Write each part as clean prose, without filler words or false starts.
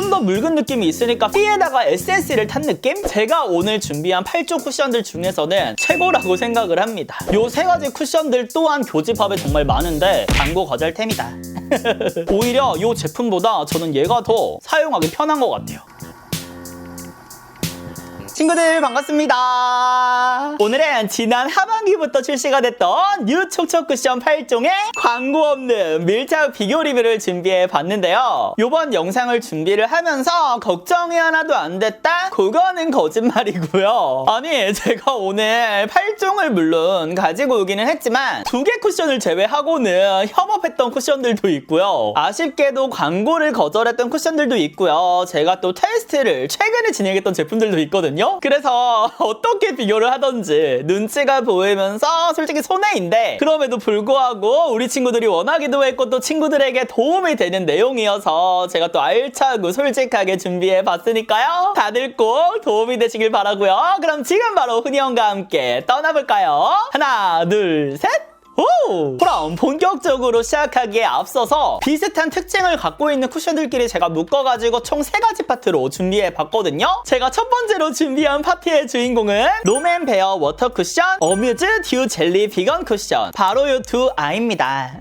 좀 더 묽은 느낌이 있으니까 B에다가 SNC를 탄 느낌? 제가 오늘 준비한 8종 쿠션들 중에서는 최고라고 생각을 합니다. 요 세 가지 쿠션들 또한 교집합에 정말 많은데 광고 거절템이다. 오히려 요 제품보다 저는 얘가 더 사용하기 편한 것 같아요. 친구들 반갑습니다. 오늘은 지난 하반기부터 출시가 됐던 뉴 촉촉 쿠션 8종의 광고 없는 밀착 비교 리뷰를 준비해 봤는데요. 이번 영상을 준비를 하면서 걱정이 하나도 안 됐다? 그거는 거짓말이고요. 아니 제가 오늘 8종을 물론 가지고 오기는 했지만 2개 쿠션을 제외하고는 협업했던 쿠션들도 있고요. 아쉽게도 광고를 거절했던 쿠션들도 있고요. 제가 또 테스트를 최근에 진행했던 제품들도 있거든요. 그래서 어떻게 비교를 하던지 눈치가 보이면서 솔직히 손해인데 그럼에도 불구하고 우리 친구들이 원하기도 했고 또 친구들에게 도움이 되는 내용이어서 제가 또 알차고 솔직하게 준비해 봤으니까요. 다들 꼭 도움이 되시길 바라고요. 그럼 지금 바로 훈이 형과 함께 떠나볼까요? 하나, 둘, 셋! 오! 그럼 본격적으로 시작하기에 앞서서 비슷한 특징을 갖고 있는 쿠션들끼리 제가 묶어가지고 총 3가지 파트로 준비해봤거든요. 제가 첫 번째로 준비한 파트의 주인공은 롬앤베어 워터 쿠션, 어뮤즈 듀 젤리 비건 쿠션, 바로 이 두 아이입니다.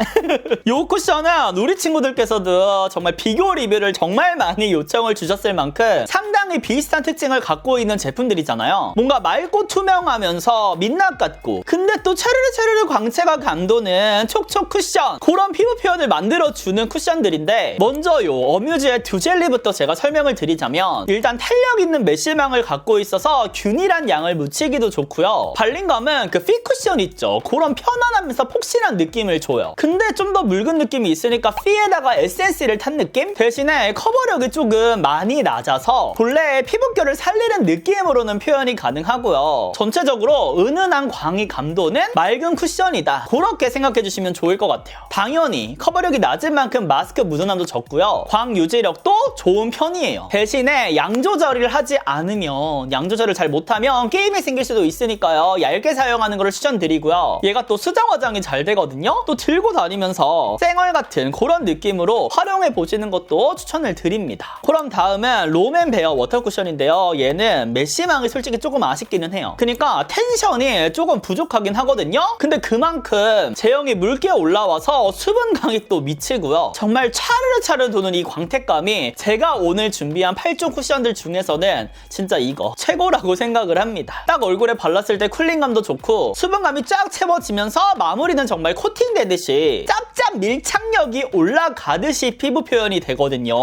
이 쿠션은 우리 친구들께서도 정말 비교 리뷰를 정말 많이 요청을 주셨을 만큼 상당히 비슷한 특징을 갖고 있는 제품들이잖아요. 뭔가 맑고 투명하면서 민낯 같고 근데 또 차르르 광채가 감도는 촉촉 쿠션, 그런 피부 표현을 만들어주는 쿠션들인데 먼저 요 어뮤즈의 듀젤리부터 제가 설명을 드리자면 일단 탄력 있는 메쉬망을 갖고 있어서 균일한 양을 묻히기도 좋고요. 발림감은 그 핏 쿠션 있죠. 그런 편안하면서 폭신한 느낌을 줘요. 근데 좀 더 묽은 느낌이 있으니까 B에다가 SNC를 탄 느낌? 대신에 커버력이 조금 많이 낮아서 본래의 피부결을 살리는 느낌으로는 표현이 가능하고요. 전체적으로 은은한 광이 감도는 맑은 쿠션이다. 그렇게 생각해 주시면 좋을 것 같아요. 당연히 커버력이 낮은 만큼 마스크 묻어남도 적고요. 광 유지력도 좋은 편이에요. 대신에 양 조절을 하지 않으면, 양 조절을 잘 못하면 게임이 생길 수도 있으니까요. 얇게 사용하는 것을 추천드리고요. 얘가 또 수정 화장이 잘 되거든요. 또 들고 다니면서 쌩얼 같은 그런 느낌으로 활용해 보시는 것도 추천을 드립니다. 그럼 다음은 롬앤베어 워터 쿠션인데요. 얘는 메쉬망이 솔직히 조금 아쉽기는 해요. 그러니까 텐션이 조금 부족하긴 하거든요. 근데 그만큼 제형이 묽게 올라와서 수분감이 또 미치고요. 정말 차르르 도는 이 광택감이 제가 오늘 준비한 8종 쿠션들 중에서는 진짜 이거 최고라고 생각을 합니다. 딱 얼굴에 발랐을 때 쿨링감도 좋고 수분감이 쫙 채워지면서 마무리는 정말 코팅되듯이 짭짭 밀착력이 올라가듯이 피부 표현이 되거든요.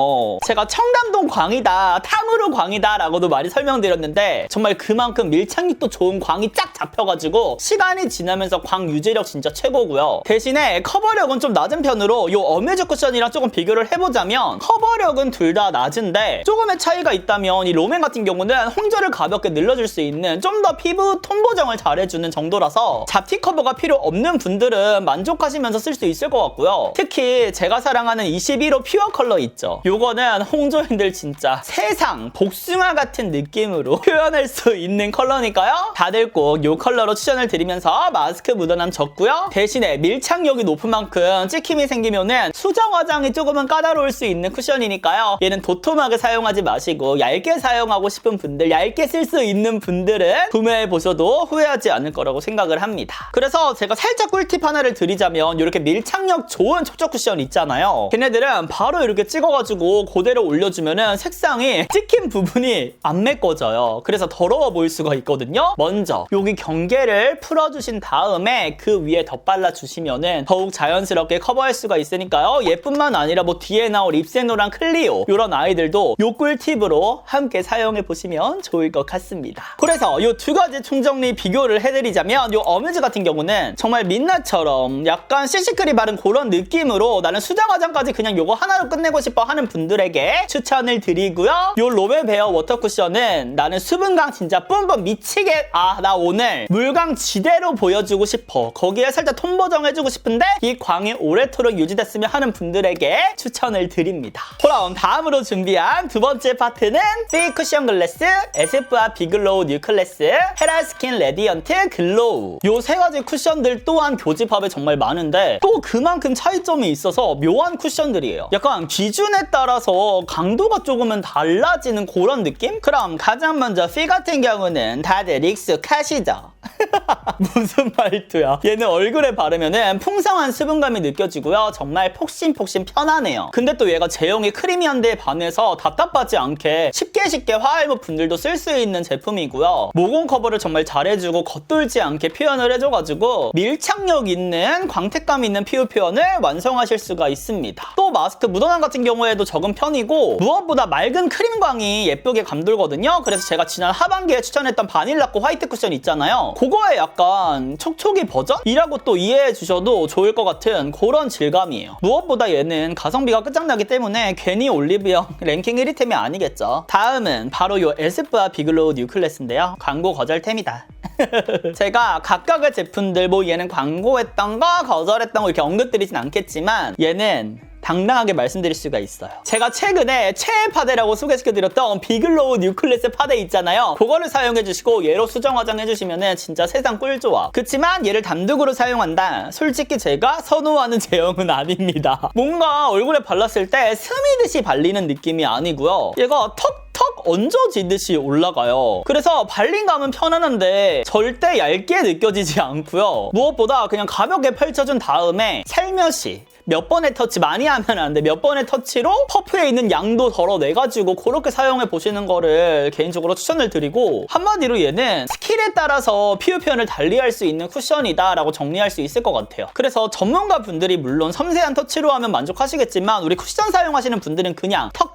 제가 청담동 광이다, 탕후루 광이다 라고도 많이 설명드렸는데 정말 그만큼 밀착력도 좋은 광이 쫙 잡혀가지고 시간이 지나면서 광 유지력 진짜 최고고요. 대신에 커버력은 좀 낮은 편으로 요 어뮤즈 쿠션이랑 조금 비교를 해보자면 커버력은 둘 다 낮은데 조금의 차이가 있다면 이 롬앤 같은 경우는 홍조를 가볍게 늘려줄 수 있는 좀 더 피부 톤 보정을 잘해주는 정도라서 잡티 커버가 필요 없는 분들은 만족하시면서 쓸 수 있을 것 같고요. 특히 제가 사랑하는 21호 퓨어 컬러 있죠. 요거는 홍조인들 진짜 세상 복숭아 같은 느낌으로 표현할 수 있는 컬러니까요. 다들 꼭 요 컬러로 추천을 드리면서 마스크 묻어남 적고요. 대신에 밀착력이 높은 만큼 찍힘이 생기면은 수정 화장이 조금은 까다로울 수 있는 쿠션이니까요. 얘는 도톰하게 사용하지 마시고 얇게 사용하고 싶은 분들, 얇게 쓸 수 있는 분들은 구매해 보셔도 후회하지 않을 거라고 생각을 합니다. 그래서 제가 살짝 꿀팁 하나를 드리자면 이렇게 밀착력 좋은 촉촉 쿠션 있잖아요. 걔네들은 바로 이렇게 찍어가지고 그대로 올려주면은 색상이 찍힌 부분이 안 메꿔져요. 그래서 더러워 보일 수가 있거든요. 먼저 여기 경계를 풀어주신 다음에 그 위에 덧발라 주시면은 더욱 자연스럽게 커버할 수가 있으니까요. 얘뿐만 아니라 뭐 뒤에 나올 입세노랑 클리오 이런 아이들도 요 꿀팁으로 함께 사용해 보시면 좋을 것 같습니다. 그래서 요 두 가지 총정리 비교를 해드리자면 요 어뮤즈 같은 경우는 정말 민낯처럼 약간 CC크림 바른 그런 느낌으로 나는 수정 화장까지 그냥 요거 하나로 끝내고 싶어 하는 분들에게 추천을 드리고요. 요 베어 워터 쿠션은 나는 수분광 진짜 뿜뿜 미치게 나 오늘 물광 지대로 보여주고 싶어. 거기에 살짝 톤 보정해주고 싶은데 이 광이 오래도록 유지됐으면 하는 분들에게 추천을 드립니다. 그럼 다음으로 준비한 두 번째 파트는 피 쿠션 글래스, SF와 비글로우 뉴클래스, 헤라스킨 레디언트 글로우. 요 세 가지 쿠션들 또한 교집합에 정말 많은데 또 그만큼 차이점이 있어서 묘한 쿠션들이에요. 약간 기준에 따라서 강도가 조금은 달라지는 그런 느낌? 그럼 가장 먼저 피 같은 경우는 다들 익숙하시죠? 무슨 말투야? 얘는 얼굴에 바르면은 풍성한 수분감이 느껴지고요. 정말 폭신폭신 편하네요. 근데 또 얘가 제형이 크리미한 데에 반해서 답답하지 않게 쉽게 화이모 분들도 쓸 수 있는 제품이고요. 모공 커버를 정말 잘해주고 겉돌지 않게 표현을 해줘가지고 밀착력 있는 광택감 있는 피부 표현을 완성하실 수가 있습니다. 또 마스크 묻어남 같은 경우에도 적은 편이고 무엇보다 맑은 크림광이 예쁘게 감돌거든요. 그래서 제가 지난 하반기에 추천했던 바닐라코 화이트 쿠션 있잖아요. 그거의 약간 촉촉이 버전이라고 또 이해해 주셔도 좋을 것 같은 그런 질감이에요. 무엇보다 얘는 가성비가 끝장나기 때문에 괜히 올리브영 랭킹 1위템이 아니겠죠. 다음은 바로 요 에스쁘아 비글로우 뉴클래스인데요. 광고 거절템이다. 제가 각각의 제품들 뭐 얘는 광고했던 거 거절했던 거 이렇게 언급드리진 않겠지만 얘는 당당하게 말씀드릴 수가 있어요. 제가 최근에 최애 파데라고 소개시켜드렸던 비글로우 뉴클래스 파데 있잖아요. 그거를 사용해주시고 얘로 수정 화장해주시면 진짜 세상 꿀좋아. 그치만 얘를 단독으로 사용한다. 솔직히 제가 선호하는 제형은 아닙니다. 뭔가 얼굴에 발랐을 때 스미듯이 발리는 느낌이 아니고요. 얘가 턱 얹어지듯이 올라가요. 그래서 발림감은 편안한데 절대 얇게 느껴지지 않고요. 무엇보다 그냥 가볍게 펼쳐준 다음에 살며시 몇 번의 터치, 많이 하면 안 돼. 몇 번의 터치로 퍼프에 있는 양도 덜어내가지고 그렇게 사용해 보시는 거를 개인적으로 추천을 드리고, 한마디로 얘는 스킬에 따라서 피부 표현을 달리할 수 있는 쿠션이다 라고 정리할 수 있을 것 같아요. 그래서 전문가 분들이 물론 섬세한 터치로 하면 만족하시겠지만 우리 쿠션 사용하시는 분들은 그냥 턱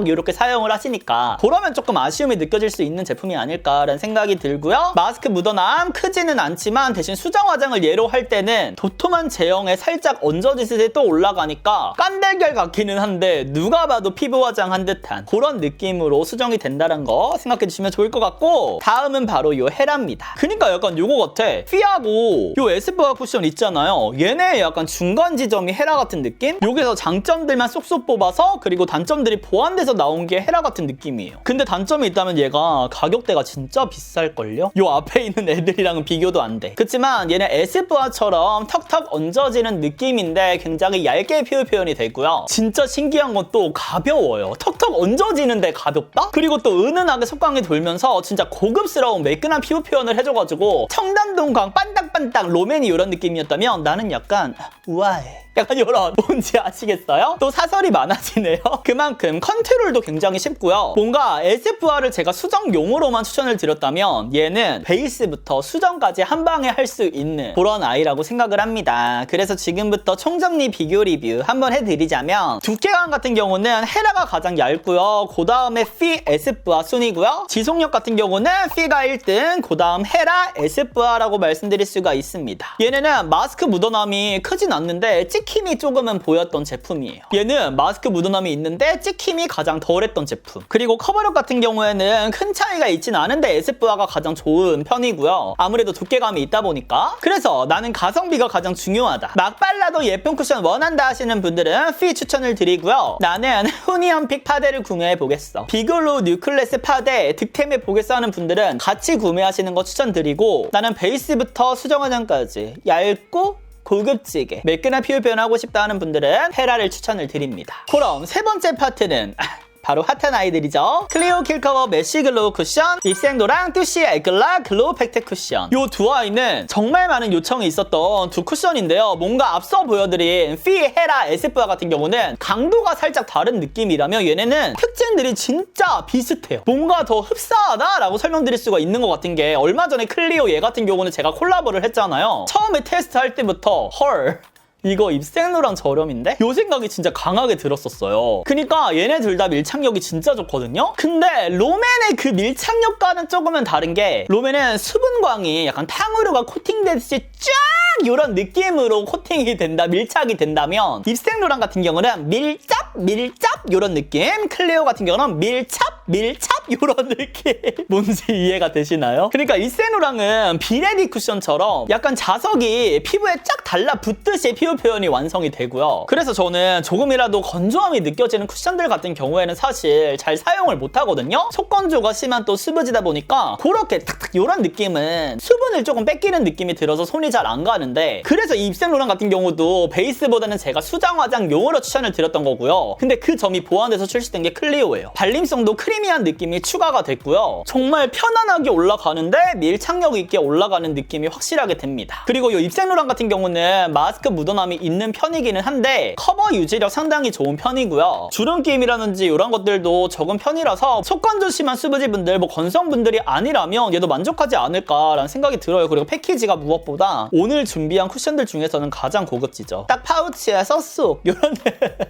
이렇게 사용을 하시니까 그러면 조금 아쉬움이 느껴질 수 있는 제품이 아닐까라는 생각이 들고요. 마스크 묻어남 크지는 않지만 대신 수정 화장을 얘로 할 때는 도톰한 제형에 살짝 얹어지듯이 또 올라가니까 깐달걀 같기는 한데 누가 봐도 피부 화장한 듯한 그런 느낌으로 수정이 된다는 거 생각해 주시면 좋을 것 같고, 다음은 바로 요 헤라입니다. 그니까 약간 요거 같아. 피하고 요 에스쁘아 쿠션 있잖아요. 얘네 약간 중간 지점이 헤라 같은 느낌? 여기서 장점들만 쏙쏙 뽑아서 그리고 단점들이 보완돼서 나온 게 헤라 같은 느낌이에요. 근데 단점이 있다면 얘가 가격대가 진짜 비쌀걸요? 요 앞에 있는 애들이랑은 비교도 안 돼. 그치만 얘는 에스쁘아처럼 턱턱 얹어지는 느낌인데 굉장히 얇게 피부 표현이 되고요. 진짜 신기한 건 또 가벼워요. 턱턱 얹어지는데 가볍다? 그리고 또 은은하게 속광이 돌면서 진짜 고급스러운 매끈한 피부 표현을 해줘가지고 청담동광 반딱반딱 로맨이 이런 느낌이었다면 나는 약간 우아해. 약간 이런, 뭔지 아시겠어요? 또 사설이 많아지네요. 그만큼 컨트롤도 굉장히 쉽고요. 뭔가 에스쁘아를 제가 수정용으로만 추천을 드렸다면 얘는 베이스부터 수정까지 한 방에 할 수 있는 그런 아이라고 생각을 합니다. 그래서 지금부터 총정리 비교 리뷰 한번 해드리자면, 두께감 같은 경우는 헤라가 가장 얇고요. 그 다음에 피 에스쁘아 순이고요. 지속력 같은 경우는 피가 1등, 그 다음 헤라 에스쁘아라고 말씀드릴 수가 있습니다. 얘네는 마스크 묻어남이 크진 않는데 찍힘이 조금은 보였던 제품이에요. 얘는 마스크 묻어남이 있는데 찍힘이 가장 덜했던 제품. 그리고 커버력 같은 경우에는 큰 차이가 있진 않은데 에스쁘아가 가장 좋은 편이고요. 아무래도 두께감이 있다 보니까. 그래서 나는 가성비가 가장 중요하다, 막 발라도 예쁜 쿠션 원한다 하시는 분들은 피 추천을 드리고요. 나는 후니언픽 파데를 구매해보겠어, 비글로우 뉴클래스 파데 득템해보겠어 하는 분들은 같이 구매하시는 거 추천드리고, 나는 베이스부터 수정 화장까지 얇고 고급지게 매끈한 피부 표현하고 싶다 하는 분들은 헤라를 추천을 드립니다. 그럼 세 번째 파트는 바로 핫한 아이들이죠. 클리오 킬커버 메쉬 글로우 쿠션, 입생노랑 뚜시 에글라 글로우 팩트 쿠션. 요 두 아이는 정말 많은 요청이 있었던 두 쿠션인데요. 뭔가 앞서 보여드린 피, 헤라, 에스쁘아 같은 경우는 강도가 살짝 다른 느낌이라면 얘네는 특징들이 진짜 비슷해요. 뭔가 더 흡사하다라고 설명드릴 수가 있는 것 같은 게, 얼마 전에 클리오 얘 같은 경우는 제가 콜라보를 했잖아요. 처음에 테스트할 때부터 헐, 이거 입생로랑 저렴인데? 요 생각이 진짜 강하게 들었었어요. 그니까 얘네 둘 다 밀착력이 진짜 좋거든요? 근데 롬앤의 그 밀착력과는 조금은 다른 게, 롬앤은 수분광이 약간 탕후루가 코팅되듯이 쫙 이런 느낌으로 코팅이 된다, 밀착이 된다면, 입생로랑 같은 경우는 밀짭 이런 느낌, 클레오 같은 경우는 밀착 밀착? 이런 느낌. 뭔지 이해가 되시나요? 그러니까 이센노랑은 비레디 쿠션처럼 약간 자석이 피부에 쫙 달라붙듯이 피부 표현이 완성이 되고요. 그래서 저는 조금이라도 건조함이 느껴지는 쿠션들 같은 경우에는 사실 잘 사용을 못하거든요. 속건조가 심한 또 수부지다 보니까 그렇게 탁탁 이런 느낌은 수분을 조금 뺏기는 느낌이 들어서 손이 잘 안 가는데, 그래서 이 입생로랑 같은 경우도 베이스보다는 제가 수정 화장용으로 추천을 드렸던 거고요. 근데 그 점이 보완돼서 출시된 게 클리오예요. 발림성도 크리미한 느낌이 추가가 됐고요. 정말 편안하게 올라가는데 밀착력 있게 올라가는 느낌이 확실하게 됩니다. 그리고 이 입생로랑 같은 경우는 마스크 묻어남이 있는 편이기는 한데 커버 유지력 상당히 좋은 편이고요. 주름 끼임이라든지 이런 것들도 적은 편이라서 속건조 심한 수부지분들, 뭐 건성분들이 아니라면 얘도 만족하지 않을까라는 생각이 들어요. 그리고 패키지가 무엇보다 오늘 준비한 쿠션들 중에서는 가장 고급지죠. 딱 파우치에서 쑥 이런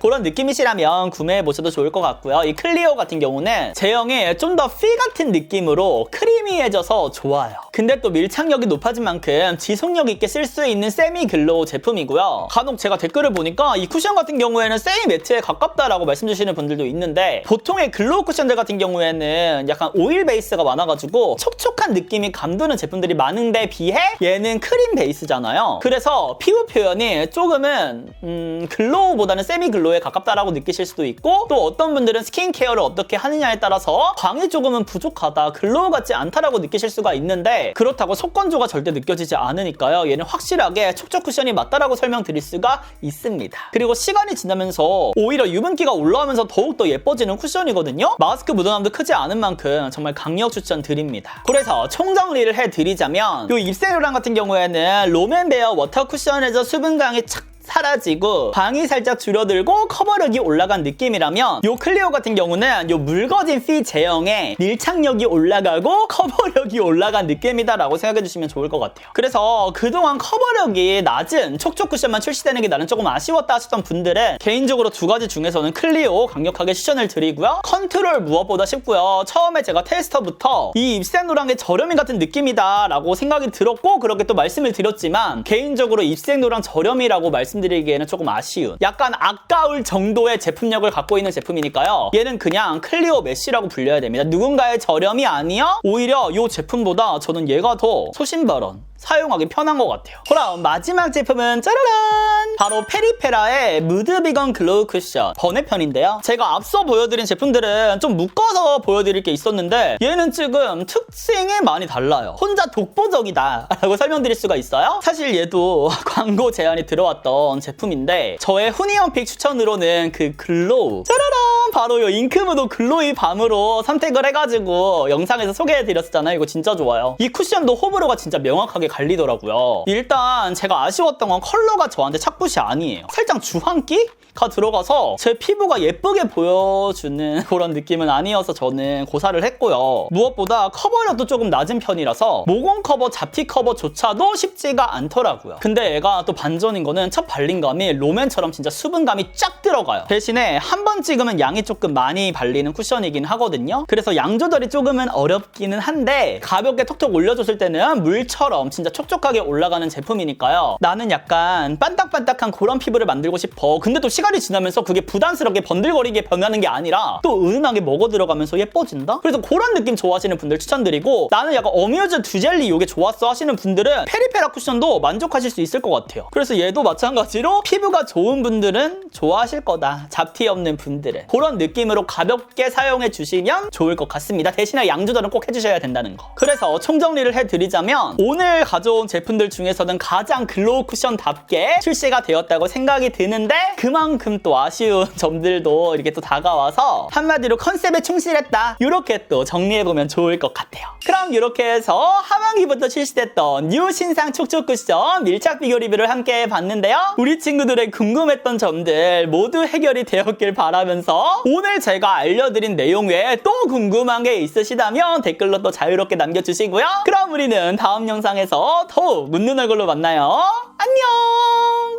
그런 느낌이시라면 구매해보셔도 좋을 것 같고요. 이 클리오 같은 경우는 제형이 좀 더 필 같은 느낌으로 크리미해져서 좋아요. 근데 또 밀착력이 높아진 만큼 지속력 있게 쓸 수 있는 세미 글로우 제품이고요. 간혹 제가 댓글을 보니까 이 쿠션 같은 경우에는 세미 매트에 가깝다라고 말씀 주시는 분들도 있는데, 보통의 글로우 쿠션들 같은 경우에는 약간 오일 베이스가 많아가지고 촉촉한 느낌이 감도는 제품들이 많은데 비해 얘는 크림 베이스잖아요. 그래서 피부 표현이 조금은 글로우보다는 세미 글로우에 가깝다라고 느끼실 수도 있고, 또 어떤 분들은 스킨케어를 어떻게 하느냐에 따라서 광이 조금은 부족하다, 글로우 같지 않다라고 느끼실 수가 있는데, 그렇다고 속건조가 절대 느껴지지 않으니까요. 얘는 확실하게 촉촉 쿠션이 맞다라고 설명드릴 수가 있습니다. 그리고 시간이 지나면서 오히려 유분기가 올라오면서 더욱더 예뻐지는 쿠션이거든요. 마스크 묻어남도 크지 않은 만큼 정말 강력 추천드립니다. 그래서 총정리를 해드리자면 이 입생로랑 같은 경우에는 롬앤베어 워터 쿠션에서 수분감이 착 사라지고 광이 살짝 줄어들고 커버력이 올라간 느낌이라면 요 클리오 같은 경우는 요 묽어진 피 제형에 밀착력이 올라가고 커버력이 올라간 느낌이다라고 생각해 주시면 좋을 것 같아요. 그래서 그동안 커버력이 낮은 촉촉 쿠션만 출시되는 게 나는 조금 아쉬웠다 하셨던 분들은 개인적으로 두 가지 중에서는 클리오 강력하게 추천을 드리고요. 컨트롤 무엇보다 쉽고요. 처음에 제가 테스터부터 이 입생노랑의 저렴이 같은 느낌이다 라고 생각이 들었고, 그렇게 또 말씀을 드렸지만 개인적으로 입생노랑 저렴이라고 말씀드리기에는 조금 아쉬운, 약간 아까울 정도의 제품력을 갖고 있는 제품이니까요. 얘는 그냥 클리오 메쉬라고 불려야 됩니다. 누군가의 저렴이 아니야? 오히려 이 제품보다 저는 얘가 더 소신발언 사용하기 편한 것 같아요. 그럼 마지막 제품은 짜라란! 바로 페리페라의 무드 비건 글로우 쿠션 번외편인데요. 제가 앞서 보여드린 제품들은 좀 묶어서 보여드릴 게 있었는데 얘는 지금 특징이 많이 달라요. 혼자 독보적이다 라고 설명드릴 수가 있어요. 사실 얘도 광고 제안이 들어왔던 제품인데 저의 후니언픽 추천으로는 그 글로우 짜라란! 바로 이 잉크무도 글로이 밤으로 선택을 해가지고 영상에서 소개해드렸잖아요. 이거 진짜 좋아요. 이 쿠션도 호불호가 진짜 명확하게 갈리더라고요. 일단 제가 아쉬웠던 건 컬러가 저한테 착붙이 아니에요. 살짝 주황기가 들어가서 제 피부가 예쁘게 보여주는 그런 느낌은 아니어서 저는 고사를 했고요. 무엇보다 커버력도 조금 낮은 편이라서 모공 커버, 잡티 커버조차도 쉽지가 않더라고요. 근데 얘가 또 반전인 거는 첫 발림감이 롬앤처럼 진짜 수분감이 쫙 들어가요. 대신에 한 번 찍으면 양이 조금 많이 발리는 쿠션이긴 하거든요. 그래서 양 조절이 조금은 어렵기는 한데 가볍게 톡톡 올려줬을 때는 물처럼 진짜 촉촉하게 올라가는 제품이니까요. 나는 약간 반딱반딱한 그런 피부를 만들고 싶어. 근데 또 시간이 지나면서 그게 부담스럽게 번들거리게 변하는 게 아니라 또 은은하게 먹어 들어가면서 예뻐진다? 그래서 그런 느낌 좋아하시는 분들 추천드리고, 나는 약간 어뮤즈 두젤리 이게 좋았어 하시는 분들은 페리페라 쿠션도 만족하실 수 있을 것 같아요. 그래서 얘도 마찬가지로 피부가 좋은 분들은 좋아하실 거다. 잡티 없는 분들은 그런 느낌으로 가볍게 사용해 주시면 좋을 것 같습니다. 대신에 양 조절은 꼭 해주셔야 된다는 거. 그래서 총정리를 해드리자면 오늘 가져온 제품들 중에서는 가장 글로우 쿠션답게 출시가 되었다고 생각이 드는데, 그만큼 또 아쉬운 점들도 이렇게 또 다가와서 한마디로 컨셉에 충실했다, 이렇게 또 정리해보면 좋을 것 같아요. 그럼 이렇게 해서 하반기부터 출시됐던 뉴 신상 촉촉 쿠션 밀착 비교 리뷰를 함께 봤는데요. 우리 친구들의 궁금했던 점들 모두 해결이 되었길 바라면서 오늘 제가 알려드린 내용 외에 또 궁금한 게 있으시다면 댓글로 또 자유롭게 남겨주시고요. 그럼 우리는 다음 영상에서 더욱 웃는 얼굴로 만나요. 안녕!